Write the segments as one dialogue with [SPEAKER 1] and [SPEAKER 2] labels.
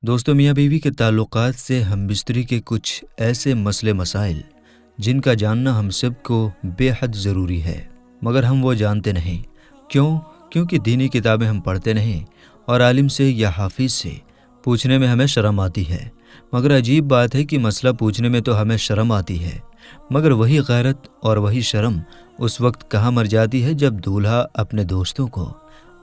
[SPEAKER 1] दोस्तों, मियाँ बीवी के ताल्लुकात से हम बिस्तरी के कुछ ऐसे मसले मसाइल जिनका जानना हम सब को बेहद ज़रूरी है, मगर हम वो जानते नहीं। क्यों? क्योंकि दीनी किताबें हम पढ़ते नहीं और आलिम से या हाफिज़ से पूछने में हमें शर्म आती है। मगर अजीब बात है कि मसला पूछने में तो हमें शर्म आती है, मगर वही गैरत और वही शर्म उस वक्त कहाँ मर जाती है जब दूल्हा अपने दोस्तों को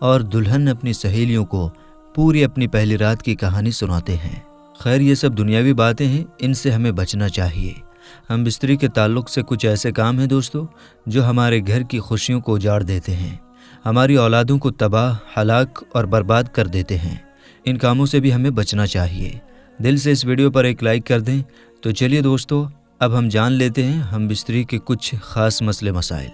[SPEAKER 1] और दुल्हन अपनी सहेलियों को पूरी अपनी पहली रात की कहानी सुनाते हैं। खैर, ये सब दुनियावी बातें हैं, इनसे हमें बचना चाहिए। हम बिस्तरी के ताल्लुक़ से कुछ ऐसे काम हैं दोस्तों जो हमारे घर की खुशियों को उजाड़ देते हैं, हमारी औलादों को तबाह, हलाक और बर्बाद कर देते हैं। इन कामों से भी हमें बचना चाहिए। दिल से इस वीडियो पर एक लाइक कर दें। तो चलिए दोस्तों, अब हम जान लेते हैं हम बिस्तरी के कुछ ख़ास मसले मसाइल।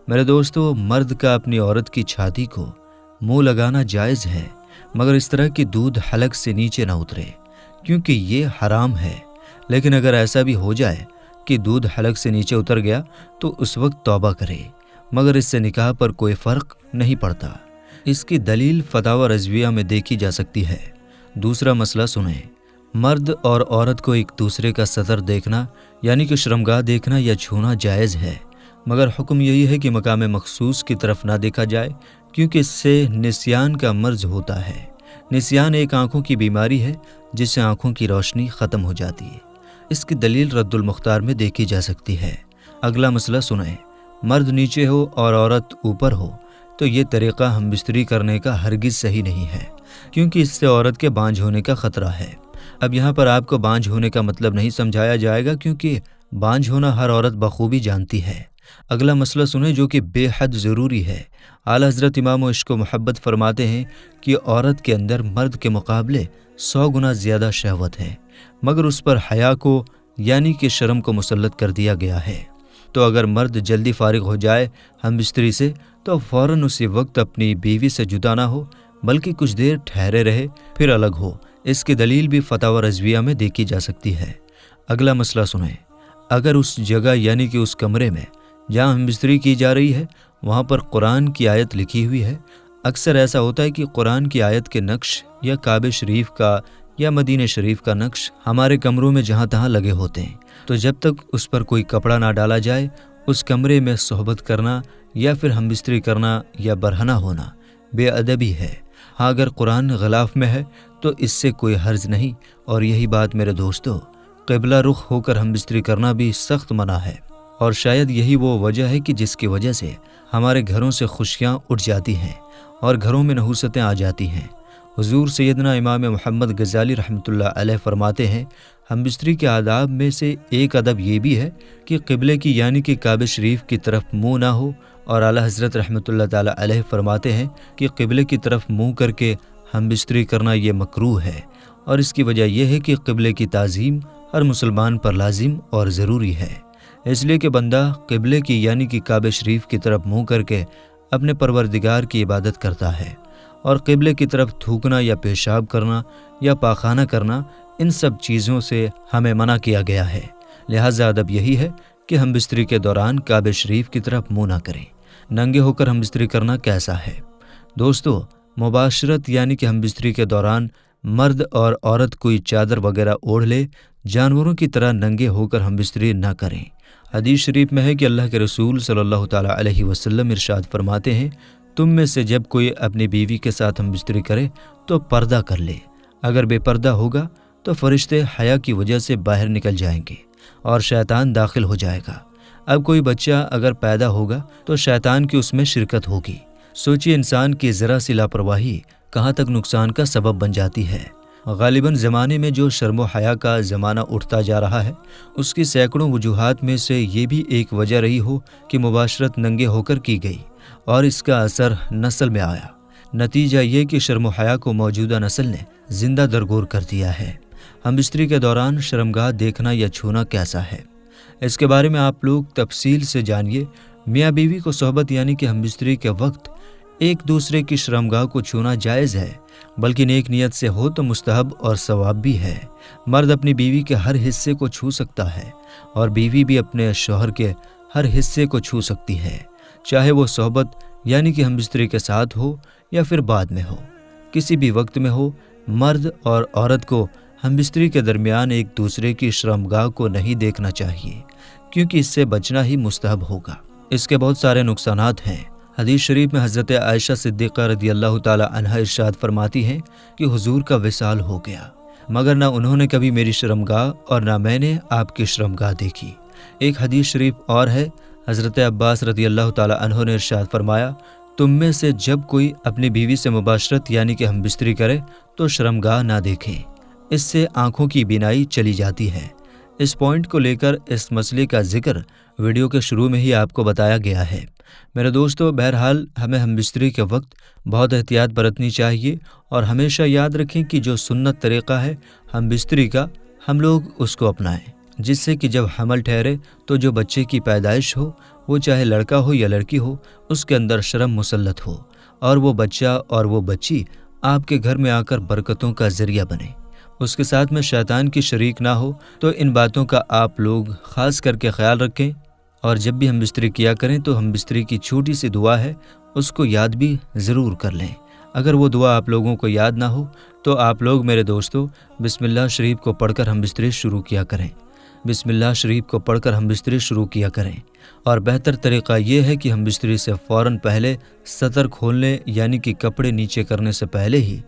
[SPEAKER 1] मेरे दोस्तों, मर्द का अपनी औरत की छाती को मुँह लगाना जायज़ है, मगर इस तरह की दूध हलक से नीचे ना उतरे, क्योंकि ये हराम है। लेकिन अगर ऐसा भी हो जाए कि दूध हलक से नीचे उतर गया तो उस वक्त तौबा करे, मगर इससे निकाह पर कोई फ़र्क नहीं पड़ता। इसकी दलील फतावा रज़विया में देखी जा सकती है। दूसरा मसला सुनें। मर्द और औरत को एक दूसरे का सतर देखना यानी कि शर्मगाह देखना या छूना जायज़ है, मगर हुक्म यही है कि मकाम मखसूस की तरफ ना देखा जाए, क्योंकि इससे निस्यान का मर्ज होता है। निस्यान एक आँखों की बीमारी है जिससे आँखों की रोशनी ख़त्म हो जाती है। इसकी दलील रद्दुल मुख्तार में देखी जा सकती है। अगला मसला सुनें। मर्द नीचे हो और औरत ऊपर हो तो ये तरीक़ा हम बिस्तरी करने का हरगिज़ सही नहीं है, क्योंकि इससे औरत के बांझ होने का ख़तरा है। अब यहाँ पर आपको बांझ होने का मतलब नहीं समझाया जाएगा, क्योंकि बांझ होना हर औरत बखूबी जानती है। अगला मसला सुने जो कि बेहद ज़रूरी है। आला हज़रत इमाम इश्क़ व मोहब्बत फरमाते हैं कि औरत के अंदर मर्द के मुकाबले 100 गुना ज़्यादा शहवत है, मगर उस पर हया को यानी कि शर्म को मुसल्लत कर दिया गया है। तो अगर मर्द जल्दी फारिग हो जाए हम बिस्तरी से तो फ़ौरन उसी वक्त अपनी बीवी से जुदा ना हो, बल्कि कुछ देर ठहरे रहे फिर अलग हो। इसकी दलील भी फतावा रज़विया में देखी जा सकती है। अगला मसला सुनें। अगर उस जगह यानी कि उस कमरे में जहाँ हम बिस्तरी की जा रही है वहाँ पर कुरान की आयत लिखी हुई है, अक्सर ऐसा होता है कि कुरान की आयत के नक्श या काबे शरीफ का या मदीने शरीफ का नक्श हमारे कमरों में जहाँ तहाँ लगे होते हैं, तो जब तक उस पर कोई कपड़ा ना डाला जाए उस कमरे में सोहबत करना या फिर हम बिस्तरी करना या बरहना होना बेअदबी है। हाँ, अगर कुरान ग़िलाफ़ में है तो इससे कोई हर्ज नहीं। और यही बात मेरे दोस्तों, क़िबला रुख होकर हम बिस्तरी करना भी सख्त मना है, और शायद यही वो वजह है कि जिसकी वजह से हमारे घरों से खुशियाँ उठ जाती हैं और घरों में नहूसतें आ जाती हैं। हुज़ूर सैयदना इमाम मुहम्मद गज़ाली रहमतुल्लाह अलैह फरमाते हैं, हम बिस्तरी के आदाब में से एक अदब ये भी है कि क़िबले की यानी कि काबे शरीफ की तरफ मुँह ना हो। और आला हज़रत रहमतुल्लाह ताला अलैह फरमाते हैं कि क़िबले की तरफ मुँह करके हम बिस्तरी करना ये मकरूह है, और इसकी वजह यह है कि क़िबले की ताज़ीम हर मुसलमान पर लाजिम और ज़रूरी है। इसलिए कि बंदा क़िबले की यानी कि काबे शरीफ की तरफ मुँह करके अपने परवरदिगार की इबादत करता है, और क़िबले की तरफ थूकना या पेशाब करना या पाखाना करना, इन सब चीज़ों से हमें मना किया गया है। लिहाजा अदब यही है कि हम बिस्तरी के दौरान काबे शरीफ की तरफ मुँह ना करें। नंगे होकर हम बिस्तरी करना कैसा है दोस्तों? मुबाशरत यानी कि हम बिस्तरी के दौरान मर्द और औरत कोई चादर वगैरह ओढ़ ले, जानवरों की तरह नंगे होकर हम बिस्तरी ना करें। हदीस शरीफ में है कि अल्लाह के रसूल सल्लल्लाहु ताला अलैहि वसल्लम इरशाद फरमाते हैं, तुम में से जब कोई अपनी बीवी के साथ हम बिस्तरी करे तो पर्दा कर ले। अगर बेपर्दा होगा तो फरिश्ते हया की वजह से बाहर निकल जाएंगे और शैतान दाखिल हो जाएगा। अब कोई बच्चा अगर पैदा होगा तो शैतान की उसमें शिरकत होगी। सोचिए, इंसान की ज़रा सी लापरवाही कहाँ तक नुकसान का सबब बन जाती है। गालिबन ज़माने में जो शर्म व हया का ज़माना उठता जा रहा है, उसकी सैकड़ों वजूहात में से ये भी एक वजह रही हो कि मुबाशरत नंगे होकर की गई और इसका असर नस्ल में आया। नतीजा ये कि शर्म व हया को मौजूदा नस्ल ने ज़िंदा दरगोर कर दिया है। हम बिस्तरी के दौरान शर्मगाह देखना या छूना कैसा है, इसके बारे में आप लोग तफसील से जानिए। मियाँ बीवी को सोहबत यानी कि हम बिस्तरी के वक्त एक दूसरे की शर्मगाह को छूना जायज़ है, बल्कि नेक नियत से हो तो मुस्तहब और सवाब भी है। मर्द अपनी बीवी के हर हिस्से को छू सकता है और बीवी भी अपने शौहर के हर हिस्से को छू सकती है, चाहे वो सोहबत यानी कि हम बिस्तरी के साथ हो या फिर बाद में हो, किसी भी वक्त में हो مرد اور عورت کو ہم بستری کے درمیان ایک دوسرے کی شرمگاہ کو نہیں دیکھنا چاہیے، کیونکہ اس سے بچنا ہی مستحب ہوگا۔ اس کے بہت سارے نقصانات ہیں۔ حدیث شریف میں حضرت عائشہ صدیقہ رضی اللہ تعالی عنہا ارشاد فرماتی ہیں کہ حضور کا وصال ہو گیا، مگر نہ انہوں نے کبھی میری شرمگاہ اور نہ میں نے آپ کی شرمگاہ دیکھی۔ ایک حدیث شریف اور ہے، حضرت عباس رضی اللہ تعالی عنہ نے ارشاد فرمایا، تم میں سے جب کوئی اپنی بیوی سے مباشرت یعنی کہ ہم بستری کرے تو شرمگاہ نہ دیکھے، اس سے آنکھوں کی بینائی چلی جاتی ہے۔ اس پوائنٹ کو لے کر اس مسئلے کا ذکر ویڈیو کے شروع میں ہی آپ کو بتایا گیا ہے۔ میرے دوستو، بہرحال ہمیں ہم بستری کے وقت بہت احتیاط برتنی چاہیے، اور ہمیشہ یاد رکھیں کہ جو سنت طریقہ ہے ہم بستری کا، ہم لوگ اس کو اپنائیں، جس سے کہ جب حمل ٹھہرے تو جو بچے کی پیدائش ہو، وہ چاہے لڑکا ہو یا لڑکی ہو، اس کے اندر شرم مسلط ہو، اور وہ بچہ اور وہ بچی آپ کے گھر میں آ کر برکتوں کا ذریعہ بنے، اس کے ساتھ میں شیطان کی شریک نہ ہو۔ تو ان باتوں کا آپ لوگ خاص کر کے خیال رکھیں، اور جب بھی ہم بستری کیا کریں تو ہم بستری کی چھوٹی سی دعا ہے اس کو یاد بھی ضرور کر لیں۔ اگر وہ دعا آپ لوگوں کو یاد نہ ہو تو آپ لوگ میرے دوستو بسم اللہ شریف کو پڑھ کر ہم بستری شروع کیا کریں، بسم اللہ شریف کو پڑھ کر ہم بستری شروع کیا کریں۔ اور بہتر طریقہ یہ ہے کہ ہم بستری سے فوراً پہلے سطر کھولنے یعنی کہ کپڑے نیچے کرنے سے پہلے ہی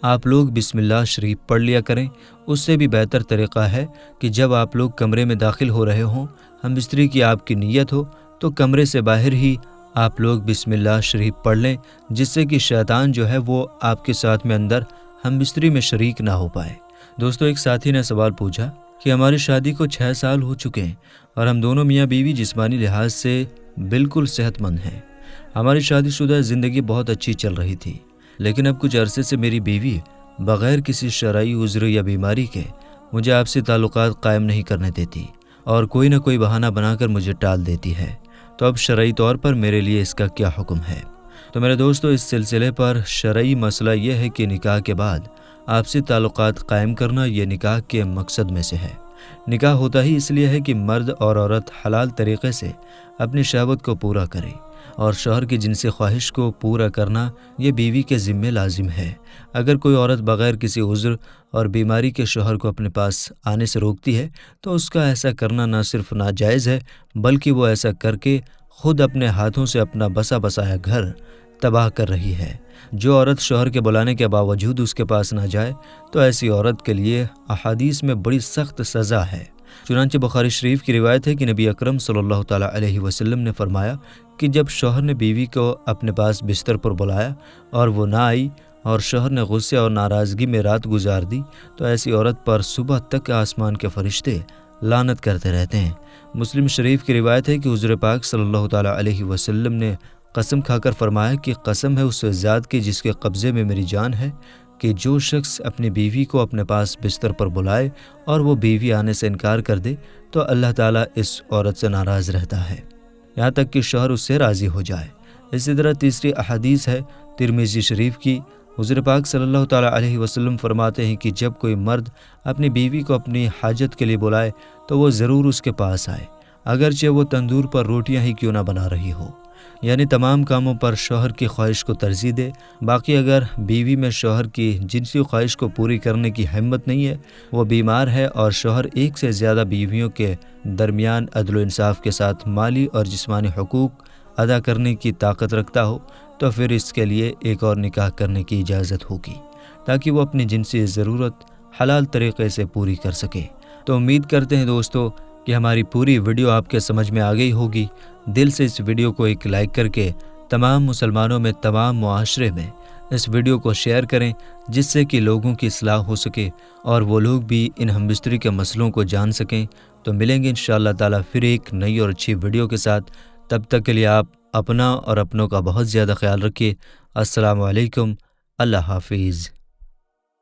[SPEAKER 1] آپ لوگ بسم اللہ شریف پڑھ لیا کریں۔ اس سے بھی بہتر طریقہ ہے کہ جب آپ لوگ کمرے میں داخل ہو رہے ہوں، ہم بستری کی آپ کی نیت ہو، تو کمرے سے باہر ہی آپ لوگ بسم اللہ شریف پڑھ لیں، جس سے کہ شیطان جو ہے وہ آپ کے ساتھ میں اندر ہم بستری میں شریک نہ ہو پائے۔ دوستو، ایک ساتھی نے سوال پوچھا کہ ہماری شادی کو 6 سال ہو چکے ہیں اور ہم دونوں میاں بیوی جسمانی لحاظ سے بالکل صحت مند ہیں۔ ہماری شادی شدہ زندگی بہت اچھی چل رہی تھی، لیکن اب کچھ عرصے سے میری بیوی بغیر کسی شرعی عذر یا بیماری کے مجھے آپ سے تعلقات قائم نہیں کرنے دیتی، اور کوئی نہ کوئی بہانہ بنا کر مجھے ٹال دیتی ہے۔ تو اب شرعی طور پر میرے لیے اس کا کیا حکم ہے؟ تو میرے دوستو، اس سلسلے پر شرعی مسئلہ یہ ہے کہ نکاح کے بعد آپسی تعلقات قائم کرنا یہ نکاح کے مقصد میں سے ہے۔ نکاح ہوتا ہی اس لیے ہے کہ مرد اور عورت حلال طریقے سے اپنی شہوت کو پورا کرے، اور شوہر کی جنسی خواہش کو پورا کرنا یہ بیوی کے ذمہ لازم ہے۔ اگر کوئی عورت بغیر کسی عذر اور بیماری کے شوہر کو اپنے پاس آنے سے روکتی ہے تو اس کا ایسا کرنا نہ صرف ناجائز ہے، بلکہ وہ ایسا کر کے خود اپنے ہاتھوں سے اپنا بسا بسایا گھر تباہ کر رہی ہے۔ جو عورت شوہر کے بلانے کے باوجود اس کے پاس نہ جائے تو ایسی عورت کے لیے احادیث میں بڑی سخت سزا ہے۔ چنانچہ بخاری شریف کی روایت ہے کہ نبی اکرم صلی اللہ تعالیٰ علیہ وسلم نے فرمایا کہ جب شوہر نے بیوی کو اپنے پاس بستر پر بلایا اور وہ نہ آئی، اور شوہر نے غصے اور ناراضگی میں رات گزار دی، تو ایسی عورت پر صبح تک آسمان کے فرشتے لعنت کرتے رہتے ہیں۔ مسلم شریف کی روایت ہے کہ حضور پاک صلی اللہ تعالیٰ علیہ وسلم نے قسم کھا کر فرمایا کہ قسم ہے اس ذات کی جس کے قبضے میں میری جان ہے، کہ جو شخص اپنی بیوی کو اپنے پاس بستر پر بلائے اور وہ بیوی آنے سے انکار کر دے تو اللہ تعالیٰ اس عورت سے ناراض رہتا ہے یہاں تک کہ شوہر اس سے راضی ہو جائے۔ اسی طرح تیسری احادیث ہے ترمذی شریف کی۔ حضور پاک صلی اللہ تعالیٰ علیہ وسلم فرماتے ہیں کہ جب کوئی مرد اپنی بیوی کو اپنی حاجت کے لیے بلائے تو وہ ضرور اس کے پاس آئے، اگرچہ وہ تندور پر روٹیاں ہی کیوں نہ بنا رہی ہو، یعنی تمام کاموں پر شوہر کی خواہش کو ترجیح دے۔ باقی اگر بیوی میں شوہر کی جنسی خواہش کو پوری کرنے کی ہمت نہیں ہے، وہ بیمار ہے، اور شوہر ایک سے زیادہ بیویوں کے درمیان عدل و انصاف کے ساتھ مالی اور جسمانی حقوق ادا کرنے کی طاقت رکھتا ہو، تو پھر اس کے لیے ایک اور نکاح کرنے کی اجازت ہوگی، تاکہ وہ اپنی جنسی ضرورت حلال طریقے سے پوری کر سکے۔ تو امید کرتے ہیں دوستو کہ ہماری پوری ویڈیو آپ کے سمجھ میں آ گئی ہوگی۔ دل سے اس ویڈیو کو ایک لائک کر کے تمام مسلمانوں میں، تمام معاشرے میں اس ویڈیو کو شیئر کریں، جس سے کہ لوگوں کی اصلاح ہو سکے اور وہ لوگ بھی ان ہم بستری کے مسئلوں کو جان سکیں۔ تو ملیں گے انشاءاللہ تعالیٰ پھر ایک نئی اور اچھی ویڈیو کے ساتھ۔ تب تک کے لیے آپ اپنا اور اپنوں کا بہت زیادہ خیال رکھیے۔ السلام علیکم، اللہ حافظ۔